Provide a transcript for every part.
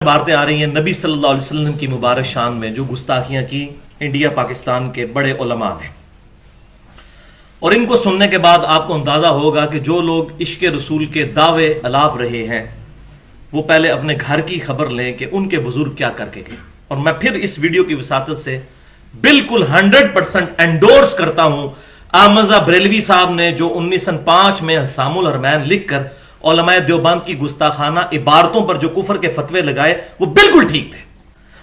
باتیں آ رہی ہیں نبی صلی اللہ علیہ وسلم کی مبارک شان میں جو گستاخیاں کی انڈیا پاکستان کے بڑے علماء نے، اور ان کو سننے کے بعد آپ کو اندازہ ہوگا کہ جو لوگ عشق رسول کے دعوے الاپ رہے ہیں وہ پہلے اپنے گھر کی خبر لیں کہ ان کے بزرگ کیا کر کے گئے۔ اور میں پھر اس ویڈیو کی وساطت سے بالکل 100% انڈورس کرتا ہوں آمزہ بریلوی صاحب نے جو 1905 میں حسام الحرمین لکھ کر علماء دیوبند کی گستاخانہ عبارتوں پر جو کفر کے فتوے لگائے وہ بالکل ٹھیک تھے،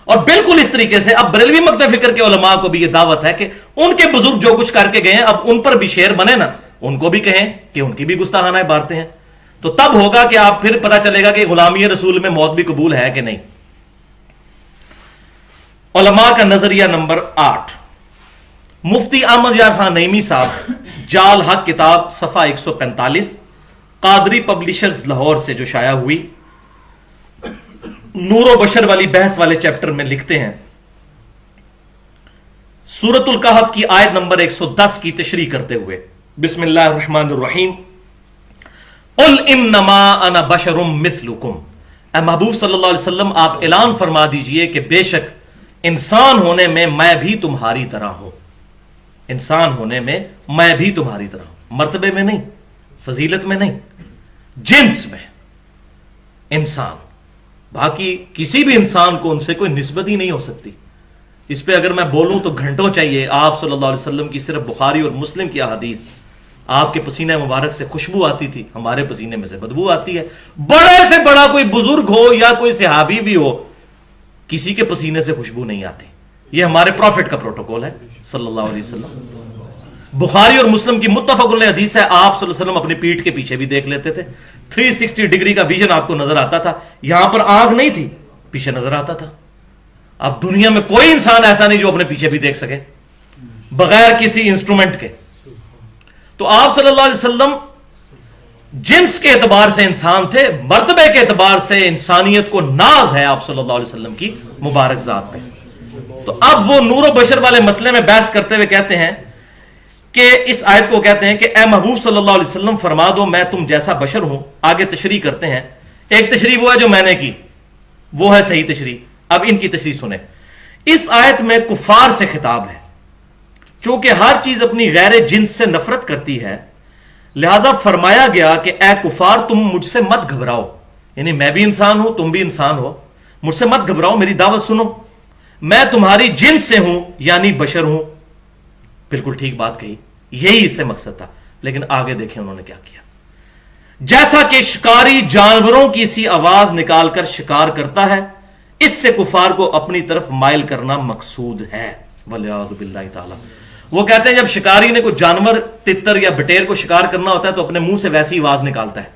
اور بالکل اس طریقے سے اب بریلوی مکتب فکر کے علماء کو بھی یہ دعوت ہے کہ ان کے بزرگ جو کچھ کر کے گئے ہیں اب ان پر بھی شعر بنے نا، ان کو بھی کہیں کہ ان کی بھی گستاخانہ عبارتیں ہیں، تو تب ہوگا کہ آپ پھر پتہ چلے گا کہ غلامی رسول میں موت بھی قبول ہے کہ نہیں۔ علماء کا نظریہ نمبر 8، مفتی احمد یار خان نعیمی صاحب، جال حق کتاب صفحہ 145، قادری پبلشرز لاہور سے جو شائع ہوئی، نور و بشر والی بحث والے چیپٹر میں لکھتے ہیں، سورۃ الکہف کی آیت نمبر 110 کی تشریح کرتے ہوئے، بسم اللہ الرحمن الرحیم، قل انما انا بشر مثلکم، اے محبوب صلی اللہ علیہ وسلم آپ اعلان فرما دیجئے کہ بے شک انسان ہونے میں میں بھی تمہاری طرح ہوں، انسان ہونے میں میں بھی تمہاری طرح ہوں، مرتبے میں نہیں، فضیلت میں نہیں، جنس میں انسان، باقی کسی بھی انسان کو ان سے کوئی نسبت ہی نہیں ہو سکتی۔ اس پہ اگر میں بولوں تو گھنٹوں چاہیے۔ آپ صلی اللہ علیہ وسلم کی صرف بخاری اور مسلم کی احادیث، آپ کے پسینہ مبارک سے خوشبو آتی تھی، ہمارے پسینے میں سے بدبو آتی ہے۔ بڑے سے بڑا کوئی بزرگ ہو یا کوئی صحابی بھی ہو، کسی کے پسینے سے خوشبو نہیں آتی، یہ ہمارے پروفٹ کا پروٹوکول ہے صلی اللہ علیہ وسلم۔ بخاری اور مسلم کی متفق علیہ حدیث ہے، آپ صلی اللہ علیہ وسلم اپنی پیٹھ کے پیچھے بھی دیکھ لیتے تھے، 360 ڈگری کا ویژن آپ کو نظر آتا تھا، یہاں پر آنکھ نہیں تھی، پیچھے نظر آتا تھا۔ اب دنیا میں کوئی انسان ایسا نہیں جو اپنے پیچھے بھی دیکھ سکے بغیر کسی انسٹرومنٹ کے۔ تو آپ صلی اللہ علیہ وسلم جنس کے اعتبار سے انسان تھے، مرتبے کے اعتبار سے انسانیت کو ناز ہے آپ صلی اللہ علیہ وسلم کی مبارک ذات پہ۔ تو اب وہ نور و بشر والے مسئلے میں بحث کرتے ہوئے کہتے ہیں کہ اس آیت کو کہتے ہیں کہ اے محبوب صلی اللہ علیہ وسلم فرما دو میں تم جیسا بشر ہوں۔ آگے تشریح کرتے ہیں، ایک تشریح وہ ہے جو میں نے کی، وہ ہے صحیح تشریح، اب ان کی تشریح سنیں۔ اس آیت میں کفار سے خطاب ہے، چونکہ ہر چیز اپنی غیر جنس سے نفرت کرتی ہے، لہذا فرمایا گیا کہ اے کفار تم مجھ سے مت گھبراؤ، یعنی میں بھی انسان ہوں تم بھی انسان ہو، مجھ سے مت گھبراؤ، میری دعوت سنو، میں تمہاری جنس سے ہوں یعنی بشر ہوں۔ بالکل ٹھیک بات کہی، یہی اس سے مقصد تھا، لیکن آگے دیکھیں انہوں نے کیا کیا۔ جیسا کہ شکاری جانوروں کی سی آواز نکال کر شکار کرتا ہے، اس سے کفار کو اپنی طرف مائل کرنا مقصود ہے، والعیاذ باللہ تعالی۔ وہ کہتے ہیں جب شکاری نے کوئی جانور تتر یا بٹیر کو شکار کرنا ہوتا ہے تو اپنے منہ سے ویسی آواز نکالتا ہے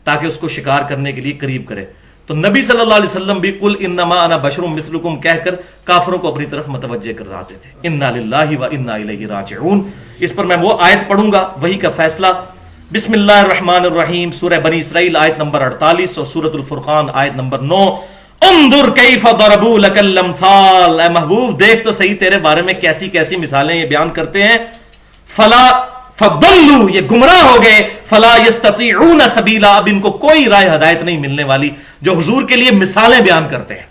تاکہ اس کو شکار کرنے کے لیے قریب کرے۔ تو نبی صلی اللہ علیہ وسلم بھی قل انما انا بشر مثلکم کہہ کر کافروں کو اپنی طرف متوجہ کراتے تھے۔ انا للہ و انا الیہ راجعون۔ اس پر میں وہ آیت پڑھوں گا، وہی کا فیصلہ۔ بسم اللہ الرحمن الرحیم، سورہ بنی اسرائیل آیت نمبر 48 اور سورۃ الفرقان آیت نمبر 9۔ انظر کیف ضربوا لک الامثال، اے محبوب دیکھ تو صحیح تیرے بارے میں کیسی کیسی مثالیں یہ بیان کرتے ہیں۔ فلا فضلوا، یہ گمراہ ہو گئے، فلا یستطیعون سبیلا، اب ان کو کوئی راہ ہدایت نہیں ملنے والی جو حضور کے لیے مثالیں بیان کرتے ہیں۔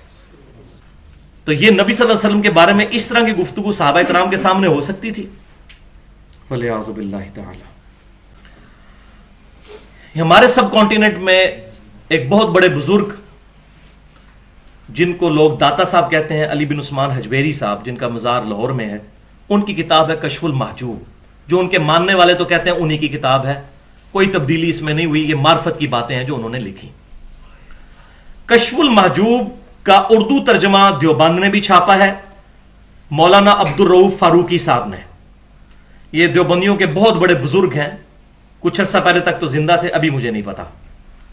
تو یہ نبی صلی اللہ علیہ وسلم کے بارے میں اس طرح کی گفتگو صحابہ کرام کے سامنے ہو سکتی تھی؟ والعیاذ باللہ تعالی۔ ہمارے سب کانٹیننٹ میں ایک بہت بڑے بزرگ جن کو لوگ داتا صاحب کہتے ہیں، علی بن عثمان حجویری صاحب، جن کا مزار لاہور میں ہے، ان کی کتاب ہے کشف المحجوب، جو ان کے ماننے والے تو کہتے ہیں انہی کی کتاب ہے، کوئی تبدیلی اس میں نہیں ہوئی، یہ معرفت کی باتیں ہیں جو انہوں نے لکھی۔ کشف المحجوب کا اردو ترجمہ دیوبند نے بھی چھاپا ہے، مولانا عبدالرؤوف فاروقی صاحب نے۔ یہ دیوبندیوں کے بہت بڑے بزرگ ہیں، کچھ عرصہ پہلے تک تو زندہ تھے، ابھی مجھے نہیں پتا۔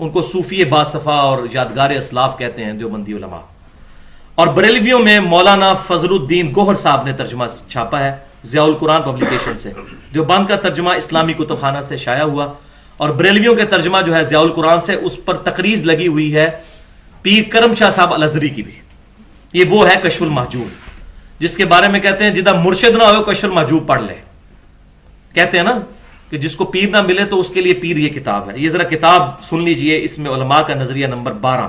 ان کو صوفی باصفا اور یادگار اسلاف کہتے ہیں دیوبندی علماء۔ اور بریلویوں میں مولانا فضل الدین گوہر صاحب نے ترجمہ چھاپا ہے ضیاء القرآن پبلیکیشن سے۔ دیوبند کا ترجمہ اسلامی کتب خانہ سے شائع ہوا، اور بریلویوں کے ترجمہ جو ہے ضیاء القرآن سے، اس پر تقریض لگی ہوئی ہے پیر کرم شاہ صاحب الازری کی بھی۔ یہ وہ ہے کشف المحجوب، جس کے بارے میں کہتے ہیں جدہ مرشد نہ ہو کشف المحجوب پڑھ لے۔ کہتے ہیں نا کہ جس کو پیر نہ ملے تو اس کے لیے پیر یہ کتاب ہے۔ یہ ذرا کتاب سن لیجئے، اس میں علماء کا نظریہ نمبر 12۔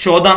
14।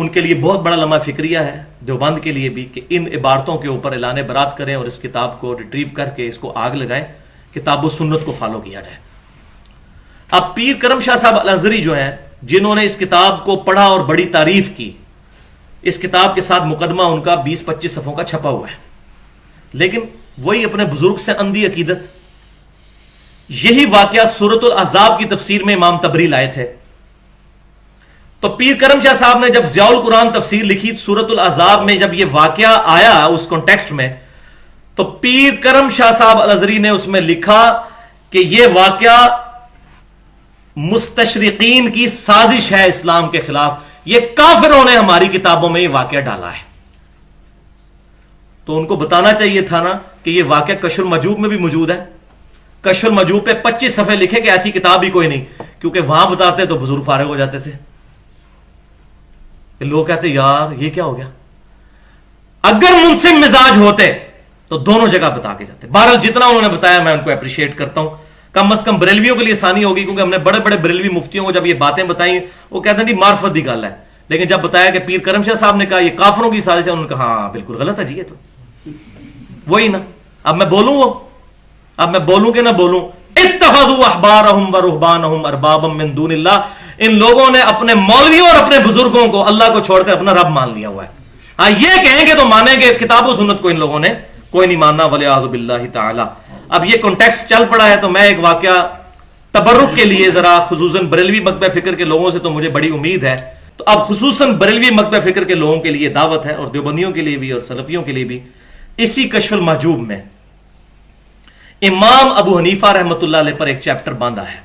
ان کے لیے بہت بڑا لمحہ فکریہ ہے، دیوبند کے لیے بھی، کہ ان عبارتوں کے اوپر اعلان برات کریں اور اس کتاب کو ریٹریو کر کے اس کو آگ لگائیں، کتاب و سنت کو فالو کیا جائے۔ اب پیر کرم شاہ صاحب الازہری جو ہیں، جنہوں نے اس کتاب کو پڑھا اور بڑی تعریف کی، اس کتاب کے ساتھ مقدمہ ان کا 20-25 صفحوں کا چھپا ہوا ہے، لیکن وہی اپنے بزرگ سے اندھی عقیدت۔ یہی واقعہ سورۃ الاحزاب کی تفسیر میں امام طبری لائے تھے۔ تو پیر کرم شاہ صاحب نے جب ضیاء القرآن تفسیر لکھی سورۃ الاحزاب میں، جب یہ واقعہ آیا اس کانٹیکسٹ میں، تو پیر کرم شاہ صاحب الازہری نے اس میں لکھا کہ یہ واقعہ مستشرقین کی سازش ہے اسلام کے خلاف، یہ کافروں نے ہماری کتابوں میں یہ واقعہ ڈالا ہے۔ تو ان کو بتانا چاہیے تھا نا کہ یہ واقعہ کشف المحجوب میں بھی موجود ہے۔ کشف المحجوب پہ 25 صفحے لکھے کہ ایسی کتاب ہی کوئی نہیں، کیونکہ وہاں بتاتے تو بزرگ فارغ ہو جاتے تھے۔ لوگ کہتے یار یہ کیا ہو گیا، اگر منصف مزاج ہوتے تو دونوں جگہ بتا کے جاتے۔ بہرحال جتنا انہوں نے بتایا میں ان کو اپریشیٹ کرتا ہوں، کم از کم بریلویوں کے لیے آسانی ہوگی، کیونکہ ہم نے بڑے بڑے بریلوی مفتیوں کو جب یہ باتیں بتائیں وہ کہتے ہیں جی معرفت دی گل ہے، لیکن جب بتایا کہ پیر کرم شاہ صاحب نے کہا یہ کافروں کی سازش ہے، انہوں نے کہا ہاں بالکل غلط ہے جی، یہ تو وہی نا۔ اب میں بولوں وہ، اب میں بولوں کہ نہ بولوں، اتخذوا احبارهم ورهبانهم اربابا من دون اللہ، ان لوگوں نے اپنے مولویوں اور اپنے بزرگوں کو اللہ کو چھوڑ کر اپنا رب مان لیا ہوا ہے۔ ہاں یہ کہیں گے تو مانیں گے، کتاب و سنت کو ان لوگوں نے کوئی نہیں ماننا، والعیاذ باللہ تعالی۔ اب یہ کانٹیکسٹ چل پڑا ہے تو میں ایک واقعہ تبرک کے لیے ذرا خصوصاً بریلوی مکتبہ فکر کے لوگوں سے تو مجھے بڑی امید ہے، تو اب خصوصاً بریلوی مکتبہ فکر کے لوگوں کے لیے دعوت ہے، اور دیوبندیوں کے لیے بھی اور سلفیوں کے لیے بھی۔ اسی کشف المحجوب میں امام ابو حنیفہ رحمۃ اللہ علیہ پر ایک چیپٹر باندھا ہے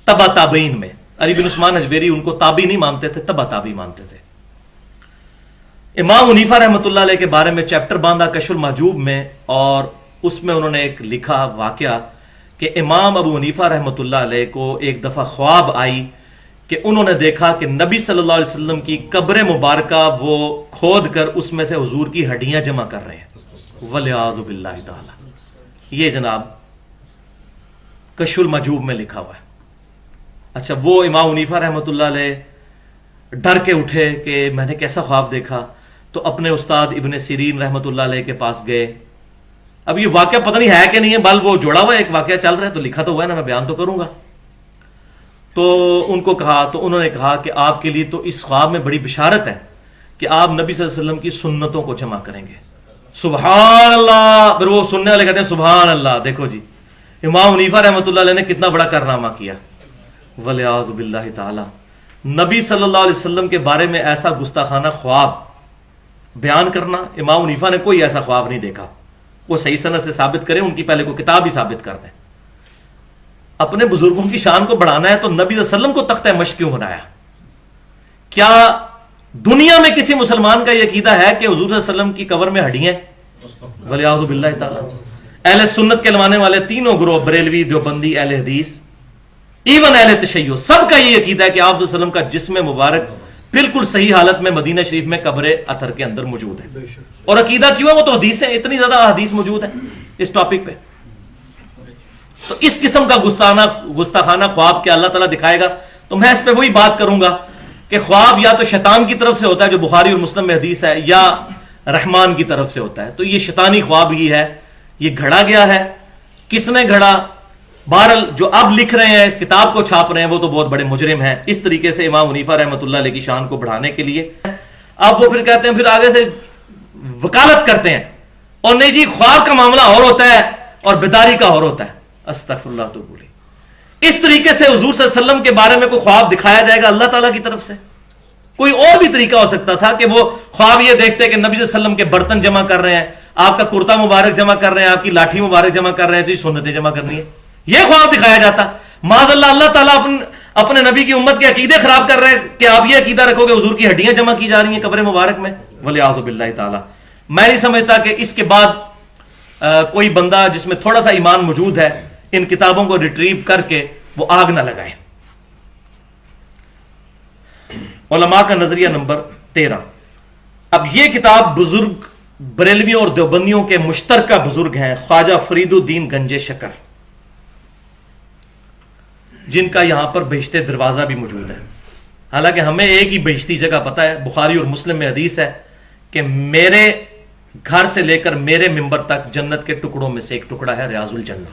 تبع تابعین میں۔ علی بن عثمان حجویری ان کو تابعی نہیں مانتے تھے، تبع تابعی مانتے تھے۔ امام حنیفہ رحمۃ اللہ علیہ کے بارے میں چیپٹر باندھا کشف المحجوب میں، اور اس میں انہوں نے ایک لکھا واقعہ کہ امام ابو حنیفہ رحمۃ اللہ علیہ کو ایک دفعہ خواب آئی کہ انہوں نے دیکھا کہ نبی صلی اللہ علیہ وسلم کی قبر مبارکہ وہ کھود کر اس میں سے حضور کی ہڈیاں جمع کر رہے ہیں، والعیاذ باللہ تعالی۔ یہ جناب کشف المحجوب میں لکھا ہوا ہے۔ اچھا، وہ امام حنیفہ رحمۃ اللہ علیہ ڈر کے اٹھے کہ میں نے کیسا خواب دیکھا، تو اپنے استاد ابن سیرین رحمۃ اللہ علیہ کے پاس گئے۔ اب یہ واقعہ پتہ نہیں ہے کہ نہیں ہے، بل وہ جوڑا ہوا ہے، ایک واقعہ چل رہا ہے تو لکھا تو ہوا ہے نا، میں بیان تو کروں گا۔ تو ان کو کہا، تو انہوں نے کہا کہ آپ کے لیے تو اس خواب میں بڑی بشارت ہے کہ آپ نبی صلی اللہ علیہ وسلم کی سنتوں کو جمع کریں گے۔ سبحان اللہ۔ پھر وہ سننے والے کہتے ہیں سبحان اللہ، دیکھو جی امام حنیفہ رحمۃ اللہ علیہ نے کتنا بڑا کارنامہ کیا، والعیاذ باللہ تعالی۔ نبی صلی اللہ علیہ وسلم کے بارے میں ایسا گستاخانہ خواب بیان کرنا، امام حنیفہ نے کوئی ایسا خواب نہیں دیکھا۔ وہ صحیح سند سے ثابت کریں، ان کی پہلے کو کتاب ہی ثابت کر دیں۔ اپنے بزرگوں کی شان کو بڑھانا ہے تو نبی صلی اللہ علیہ وسلم کو تختہ مشق کیوں بنایا؟ کیا دنیا میں کسی مسلمان کا یہ عقیدہ ہے کہ حضور صلی اللہ علیہ وسلم کی قبر میں ہڈیاں ہیں؟ والعیاذ باللہ تعالی۔ اہل سنت کہلوانے والے تینوں گروہ، بریلوی، دیوبندی، اہل حدیث، ایون اہل تشیع، سب کا یہ عقیدہ ہے کہ آپ صلی اللہ علیہ وسلم کا جسم مبارک بالکل صحیح حالت میں مدینہ شریف میں قبر اطہر کے اندر موجود ہے۔ اور عقیدہ کیوں ہے؟ وہ تو حدیث ہے، اتنی زیادہ حدیث موجود ہے اس ٹاپک پہ۔ تو اس قسم کا گستاخانہ خواب کیا اللہ تعالیٰ دکھائے گا؟ تو میں اس پہ وہی بات کروں گا کہ خواب یا تو شیطان کی طرف سے ہوتا ہے جو بخاری اور مسلم میں حدیث ہے، یا رحمان کی طرف سے ہوتا ہے۔ تو یہ شیطانی خواب ہی ہے، یہ گھڑا گیا ہے۔ کس نے گھڑا؟ بہرحال جو اب لکھ رہے ہیں، اس کتاب کو چھاپ رہے ہیں، وہ تو بہت بڑے مجرم ہیں، اس طریقے سے امام حنیفہ رحمۃ اللہ علیہ کی شان کو بڑھانے کے لیے۔ اب وہ پھر کہتے ہیں، پھر آگے سے وکالت کرتے ہیں، اور نہیں جی خواب کا معاملہ اور ہوتا ہے اور بیداری کا اور ہوتا ہے۔ استغفر اللہ تو بولی، اس طریقے سے حضور صلی اللہ علیہ وسلم کے بارے میں کوئی خواب دکھایا جائے گا اللہ تعالیٰ کی طرف سے؟ کوئی اور بھی طریقہ ہو سکتا تھا کہ وہ خواب یہ دیکھتے کہ نبی صلی اللہ علیہ وسلم کے برتن جمع کر رہے ہیں، آپ کا کرتا مبارک جمع کر رہے ہیں، آپ کی لاٹھی مبارک جمع کر رہے ہیں، تو یہ سنتیں جمع کرنی ہے، یہ خواب دکھایا جاتا؟ معاذ اللہ، اللہ تعالیٰ اپنے نبی کی امت کے عقیدے خراب کر رہے ہیں کہ آپ یہ عقیدہ رکھو کہ حضور کی ہڈیاں جمع کی جا رہی ہیں قبر مبارک میں، والعیاذ باللہ تعالی۔ میں نہیں سمجھتا کہ اس کے بعد کوئی بندہ جس میں تھوڑا سا ایمان موجود ہے ان کتابوں کو ریٹریو کر کے وہ آگ نہ لگائے۔ علماء کا نظریہ نمبر 13۔ اب یہ کتاب بزرگ بریلویوں اور دیوبندیوں کے مشترکہ بزرگ ہیں، خواجہ فرید الدین گنج شکر، جن کا یہاں پر بہشت دروازہ بھی موجود ہے۔ حالانکہ ہمیں ایک ہی بہشتی جگہ پتہ ہے، بخاری اور مسلم میں حدیث ہے کہ میرے گھر سے لے کر میرے ممبر تک جنت کے ٹکڑوں میں سے ایک ٹکڑا ہے ریاض الجنہ،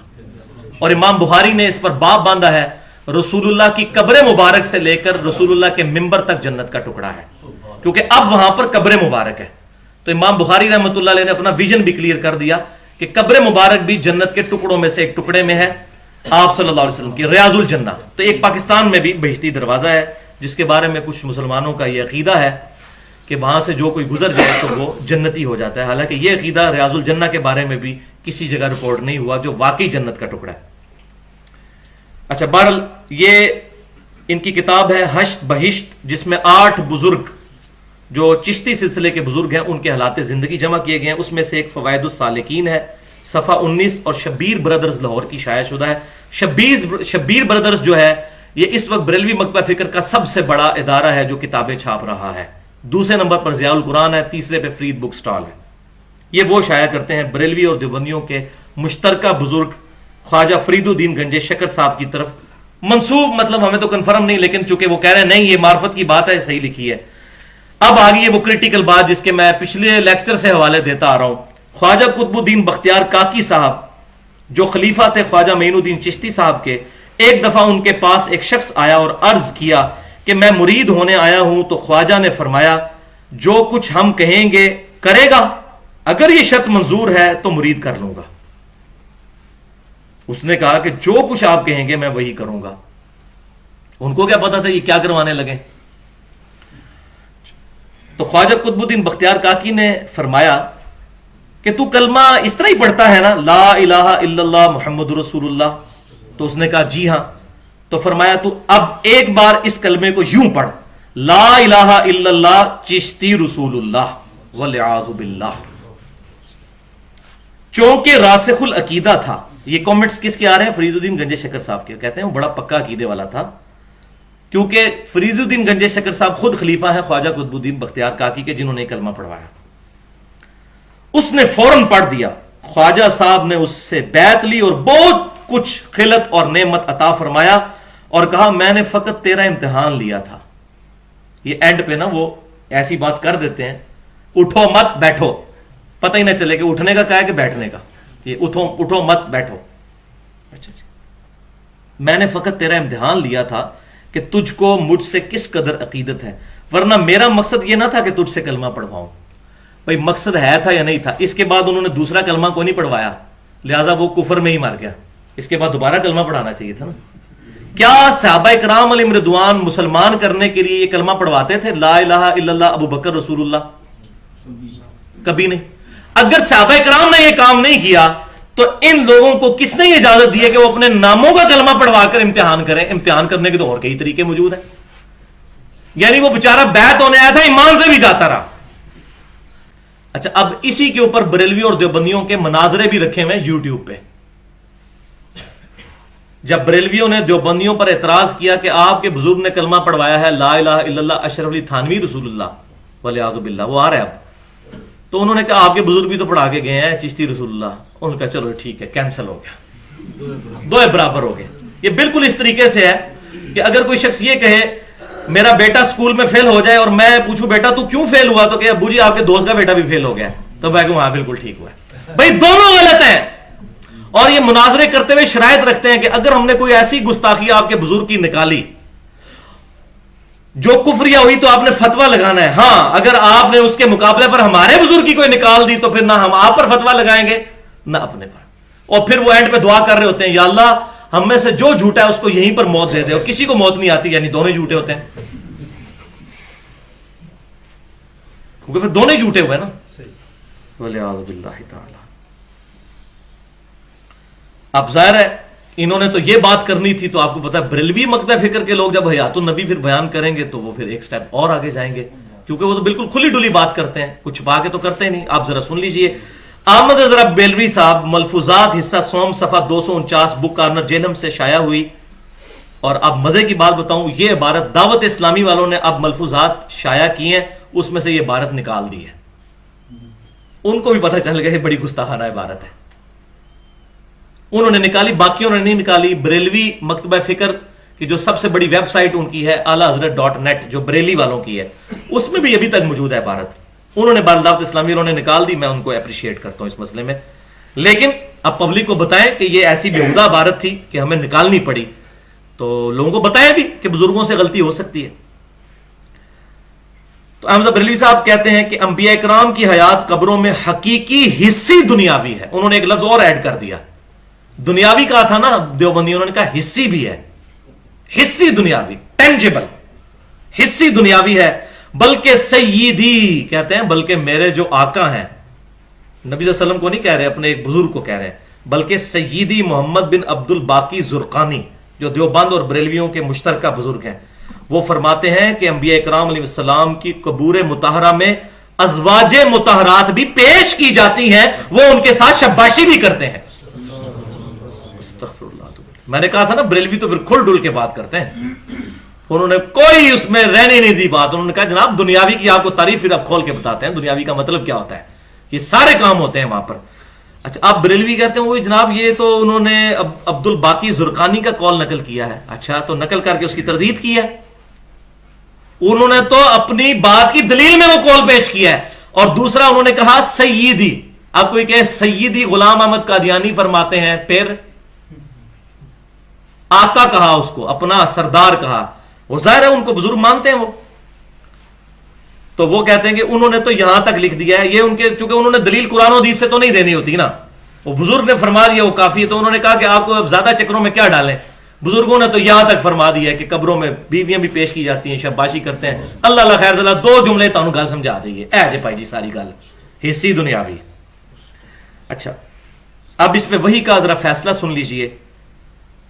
اور امام بخاری نے اس پر باب باندھا ہے رسول اللہ کی قبر مبارک سے لے کر رسول اللہ کے ممبر تک جنت کا ٹکڑا ہے، کیونکہ اب وہاں پر قبر مبارک ہے۔ تو امام بخاری رحمۃ اللہ علیہ نے اپنا ویژن بھی کلیئر کر دیا کہ قبر مبارک بھی جنت کے ٹکڑوں میں سے ایک ٹکڑے میں ہے آپ صلی اللہ علیہ وسلم کی ریاض الجنہ۔ تو ایک پاکستان میں بھی بہشتی دروازہ ہے جس کے بارے میں کچھ مسلمانوں کا یہ عقیدہ ہے کہ وہاں سے جو کوئی گزر جائے تو وہ جنتی ہو جاتا ہے، حالانکہ یہ عقیدہ ریاض الجنہ کے بارے میں بھی کسی جگہ رپورٹ نہیں ہوا جو واقعی جنت کا ٹکڑا ہے۔ اچھا، بہرحال یہ ان کی کتاب ہے حشت بہشت، جس میں 8 بزرگ جو چشتی سلسلے کے بزرگ ہیں ان کے حالات زندگی جمع کیے گئے ہیں۔ اس میں سے ایک فوائد السالکین ہے، صفحہ 19، اور شبیر برادرز لاہور کی شائع شدہ ہے۔ شبیر برادرز جو ہے یہ اس وقت بریلوی مکتبہ فکر کا سب سے بڑا ادارہ ہے جو کتابیں چھاپ رہا ہے۔ دوسرے نمبر پر ضیاء القرآن ہے، تیسرے پہ فرید بک سٹال ہے۔ یہ وہ شائع کرتے ہیں بریلوی اور دیوبندیوں کے مشترکہ بزرگ خواجہ فرید الدین گنجے شکر صاحب کی طرف منسوب، مطلب ہمیں تو کنفرم نہیں، لیکن چونکہ وہ کہہ رہے ہیں نہیں یہ معرفت کی بات ہے، صحیح لکھی ہے۔ اب آگئی ہے وہ کرٹیکل بات جس کے میں پچھلے لیکچر سے حوالے دیتا آ رہا ہوں۔ خواجہ قطب الدین بختیار کاکی صاحب جو خلیفہ تھے خواجہ معین الدین چشتی صاحب کے، ایک دفعہ ان کے پاس ایک شخص آیا اور عرض کیا کہ میں مرید ہونے آیا ہوں، تو خواجہ نے فرمایا جو کچھ ہم کہیں گے کرے گا، اگر یہ شرط منظور ہے تو مرید کر لوں گا۔ اس نے کہا کہ جو کچھ آپ کہیں گے میں وہی کروں گا۔ ان کو کیا پتا تھا یہ کیا کروانے لگے؟ تو خواجہ قطب الدین بختیار کاکی نے فرمایا کہ تو کلمہ اس طرح ہی پڑھتا ہے نا، لا الہ الا اللہ محمد رسول اللہ؟ تو اس نے کہا جی ہاں۔ تو فرمایا تو اب ایک بار اس کلمے کو یوں پڑھ، لا الہ الا اللہ چشتی رسول اللہ والعیاذ باللہ۔ چونکہ راسخ العقیدہ تھا، یہ کامنٹس کس کے آ رہے ہیں؟ فرید الدین گنجے شکر صاحب کے، کہتے ہیں وہ بڑا پکا عقیدے والا تھا، کیونکہ فرید الدین گنجے شکر صاحب خود خلیفہ ہیں خواجہ قطب الدین بختیار کاکی کے جنہوں نے کلمہ پڑھوایا۔ اس نے فوراً پڑھ دیا، خواجہ صاحب نے اس سے بیعت لی اور بہت کچھ خلت اور نعمت عطا فرمایا اور کہا میں نے فقط تیرا امتحان لیا تھا۔ یہ اینڈ پہ نا وہ ایسی بات کر دیتے ہیں، اٹھو مت بیٹھو، پتہ ہی نہ چلے کہ اٹھنے کا کہا ہے کہ بیٹھنے کا، یہ اٹھو مت بیٹھو۔ اچھا جی، میں نے فقط تیرا امتحان لیا تھا کہ تجھ کو مجھ سے کس قدر عقیدت ہے، ورنہ میرا مقصد یہ نہ تھا کہ تجھ سے کلمہ پڑھواؤں۔ بھائی مقصد ہے تھا یا نہیں تھا؟ اس کے بعد انہوں نے دوسرا کلمہ کو نہیں پڑھوایا، لہذا وہ کفر میں ہی مر گیا۔ اس کے بعد دوبارہ کلمہ پڑھانا چاہیے تھا نا۔ کیا صحابہ کرام علیہم رضوان مسلمان کرنے کے لیے یہ کلمہ پڑھواتے تھے لا الہ الا اللہ ابو بکر رسول اللہ؟ کبھی نہیں۔ اگر صحابہ کرام نے یہ کام نہیں کیا تو ان لوگوں کو کس نے یہ اجازت دی ہے کہ وہ اپنے ناموں کا کلمہ پڑھوا کر امتحان کریں؟ امتحان کرنے کے تو اور کئی طریقے موجود ہیں، یعنی وہ بیچارہ بیعت ہونے آیا تھا ایمان سے بھی جاتا رہا۔ اچھا، اب اسی کے اوپر بریلوی اور دیوبندیوں کے مناظرے بھی رکھے ہوئے یوٹیوب پہ۔ جب بریلویوں نے دیوبندیوں پر اعتراض کیا کہ آپ کے بزرگ نے کلمہ پڑھوایا ہے لا الہ الا اللہ اشرف علی تھانوی رسول اللہ والعیاذ باللہ، وہ آ رہا ہے اب، تو انہوں نے کہا آپ کے بزرگ بھی تو پڑھا کے گئے ہیں چشتی رسول اللہ۔ انہوں نے کہا چلو ٹھیک ہے، کینسل ہو گیا، دو برابر ہو گئے۔ یہ بالکل اس طریقے سے ہے کہ اگر کوئی شخص یہ کہے میرا بیٹا اسکول میں فیل ہو جائے اور میں پوچھوں بیٹا تو کیوں فیل ہوا، تو کہ ابو جی آپ کے دوست کا بیٹا بھی فیل ہو گیا، تو میں کہوں ہاں بالکل ٹھیک ہوا ہے۔ بھائی دونوں غلط ہیں، اور یہ مناظرے کرتے ہوئے شرائط رکھتے ہیں کہ اگر ہم نے کوئی ایسی گستاخی آپ کے بزرگ کی نکالی جو کفریہ ہوئی تو آپ نے فتویٰ لگانا ہے، ہاں اگر آپ نے اس کے مقابلے پر ہمارے بزرگ کی کوئی نکال دی تو پھر نہ ہم آپ پر فتویٰ لگائیں گے نہ اپنے پر۔ اور پھر وہ اینڈ پہ دعا کر رہے ہوتے ہیں یا اللہ ہم میں سے جو جھوٹا ہے اس کو یہیں پر موت دے دے، اور کسی کو موت نہیں آتی، یعنی دونوں جھوٹے ہوتے ہیں، کیونکہ پھر دونوں ہی جھوٹے ہوئے نا۔ والعیاذ باللہ تعالی۔ اب ظاہر ہے انہوں نے تو یہ بات کرنی تھی، تو آپ کو پتا ہے بریلوی مکتبہ فکر کے لوگ جب حیات النبی پھر بیان کریں گے تو وہ پھر ایک سٹیپ اور آگے جائیں گے، کیونکہ وہ تو بالکل کھلی ڈلی بات کرتے ہیں، کچھ چھپا کے تو کرتے نہیں۔ آپ ذرا سن لیجئے، احمد حضرت بیلوی صاحب ملفوظات حصہ سوم صفحہ 249 بک کارنر جیلم سے شائع ہوئی۔ اور اب مزے کی بات بتاؤں، یہ عبارت دعوت اسلامی والوں نے اب ملفوظات شائع کی ہیں، اس میں سے یہ عبارت نکال دی ہے، ان کو بھی پتہ چل گیا یہ بڑی گستاخانہ عبارت ہے، انہوں نے نکالی، باقیوں نے نہیں نکالی۔ بریلوی مکتبہ فکر کہ جو سب سے بڑی ویب سائٹ ان کی ہے اعلیحضرت.net جو بریلی والوں کی ہے، اس میں بھی ابھی تک موجود ہے عبارت. انہوں نے دعوت اسلامی انہوں نے نکال دی، میں ان کو اپریشیٹ کرتا ہوں اس مسئلے میں. لیکن اب پبلک کو بتائیں کہ یہ ایسی بیہودہ عبارت تھی کہ ہمیں نکالنی پڑی، تو لوگوں کو بتائیں بھی کہ بزرگوں سے غلطی ہو سکتی ہے. تو احمد بریلوی صاحب کہتے ہیں کہ انبیاء کرام کی حیات قبروں میں حقیقی حصی دنیاوی ہے. انہوں نے ایک لفظ اور ایڈ کر دیا، دنیاوی کہا تھا نا دیوبندی، انہوں نے کہا حصی بھی ہے، حصی دنیاوی، ٹینجیبل، حصی دنیاوی ہے. بلکہ سیدی کہتے ہیں، بلکہ میرے جو آقا ہیں، نبی صلی اللہ علیہ وسلم کو نہیں کہہ رہے، اپنے ایک بزرگ کو کہہ رہے ہیں، بلکہ سیدی محمد بن عبد الباقی زرقانی جو دیوبند اور بریلویوں کے مشترکہ بزرگ ہیں، وہ فرماتے ہیں کہ انبیاء کرام علیہ السلام کی قبور مطہرہ میں ازواج مطہرات بھی پیش کی جاتی ہیں، وہ ان کے ساتھ شباشی بھی کرتے ہیں. میں نے کہا تھا نا بریلوی تو پھر کھل ڈل کے بات کرتے ہیں. انہوں نے کوئی اس میں رہنے نہیں دی بات. انہوں نے کہا جناب دنیاوی کی آپ کو تعریف پھر آپ کھول کے بتاتے ہیں دنیاوی کا مطلب کیا ہوتا ہے، یہ سارے کام ہوتے ہیں وہاں پر. اچھا آپ بریلوی کہتے ہیں وہ جناب یہ تو انہوں نے عبد الباقی زرقانی کا قول نقل کیا ہے. اچھا تو نقل کر کے اس کی تردید کی ہے. انہوں نے تو اپنی بات کی دلیل میں وہ قول پیش کیا ہے. اور دوسرا انہوں نے کہا سیدی. آپ کوئی کہ سیدی غلام احمد قادیانی فرماتے ہیں، پھر آقا کہا، اس کو اپنا سردار کہا. وہ ظاہر ہے ان کو بزرگ مانتے ہیں وہ. تو وہ کہتے ہیں کہ انہوں نے تو یہاں تک لکھ دیا ہے. یہ ان کے چونکہ انہوں نے دلیل قرآن و حدیث سے تو نہیں دینی ہوتی نا، وہ بزرگ نے فرما دیا وہ کافی ہے. تو انہوں نے کہا کہ آپ کو اب زیادہ چکروں میں کیا ڈالیں، بزرگوں نے تو یہاں تک فرما دیا ہے کہ قبروں میں بیویاں بھی پیش کی جاتی ہیں، شاباشی کرتے ہیں. اللہ اللہ خیر اللہ 2 جملے تو گل سمجھا دئیے اے جے بھائی جی ساری گل حصی دنیاوی. اچھا اب اس پہ وہی کا ذرا فیصلہ سن لیجئے.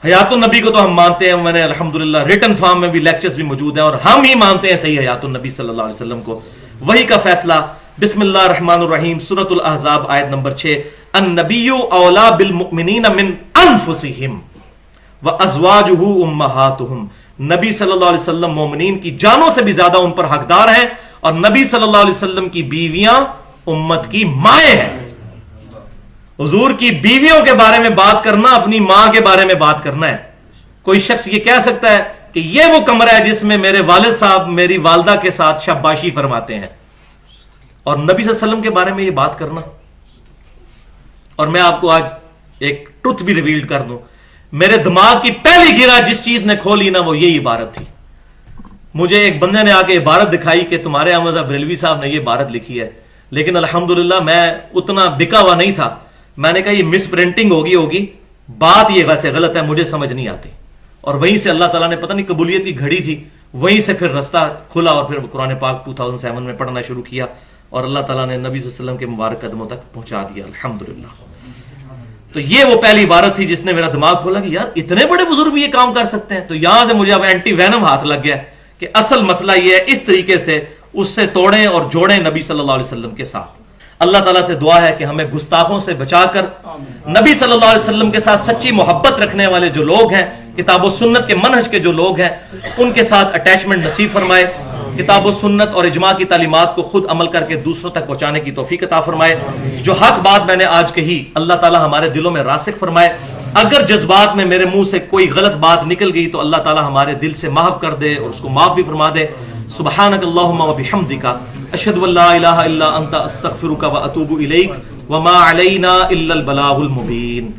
حیات النبی کو تو ہم مانتے ہیں، میں نے الحمدللہ ریٹن فارم میں بھی لیکچرز بھی موجود ہیں، اور ہم ہی مانتے ہیں صحیح حیات النبی صلی اللہ علیہ وسلم کو. وہی کا فیصلہ بسم اللہ الرحمن الرحیم سورۃ الاحزاب آیت نمبر 6 النبی اولا بالمؤمنین من انفسہم وازواجہ امہاتہم. نبی صلی اللہ علیہ وسلم مومنین کی جانوں سے بھی زیادہ ان پر حقدار ہیں، اور نبی صلی اللہ علیہ وسلم کی بیویاں امت کی مائیں ہیں. حضور کی بیویوں کے بارے میں بات کرنا اپنی ماں کے بارے میں بات کرنا ہے. کوئی شخص یہ کہہ سکتا ہے کہ یہ وہ کمرہ ہے جس میں میرے والد صاحب میری والدہ کے ساتھ شاباشی فرماتے ہیں، اور نبی صلی اللہ علیہ وسلم کے بارے میں یہ بات کرنا. اور میں آپ کو آج ایک ٹروتھ بھی ریویل کر دوں، میرے دماغ کی پہلی گرا جس چیز نے کھولی نا وہ یہی عبارت تھی. مجھے ایک بندے نے آ کے عبارت دکھائی کہ تمہارے احمد بریلوی صاحب نے یہ عبارت لکھی ہے، لیکن الحمدللہ میں اتنا بکا ہوا نہیں تھا. میں نے کہا یہ مس پرنٹنگ ہوگی، بات یہ ویسے غلط ہے، مجھے سمجھ نہیں آتی. اور وہیں سے اللہ تعالیٰ نے پتہ نہیں قبولیت کی گھڑی تھی، وہیں سے پھر رستہ کھلا اور پھر قرآن پاک 2007 میں پڑھنا شروع کیا، اور اللہ تعالیٰ نے نبی صلی اللہ علیہ وسلم کے مبارک قدموں تک پہنچا دیا الحمدللہ. تو یہ وہ پہلی عبارت تھی جس نے میرا دماغ کھولا کہ یار اتنے بڑے بزرگ بھی یہ کام کر سکتے ہیں. تو یہاں سے مجھے اب اینٹی وینم ہاتھ لگ گیا کہ اصل مسئلہ یہ ہے، اس طریقے سے اس سے توڑیں اور جوڑیں نبی صلی اللہ علیہ وسلم کے ساتھ. اللہ تعالیٰ سے دعا ہے کہ ہمیں گستاخوں سے بچا کر نبی صلی اللہ علیہ وسلم کے ساتھ سچی محبت رکھنے والے جو لوگ ہیں، کتاب و سنت کے منہج کے جو لوگ ہیں، ان کے ساتھ اٹیچمنٹ نصیب فرمائے. کتاب و سنت اور اجماع کی تعلیمات کو خود عمل کر کے دوسروں تک پہنچانے کی توفیق عطا فرمائے. جو حق بات میں نے آج کہی اللہ تعالیٰ ہمارے دلوں میں راسخ فرمائے. اگر جذبات میں میرے منہ سے کوئی غلط بات نکل گئی تو اللہ تعالیٰ ہمارے دل سے محو کر دے اور اس کو معاف بھی فرما دے. سبحانک اللہم و بحمدک اشہد ان لا الہ الا انت استغفرک و اتوب الیک وما علینا الا البلاغ المبین.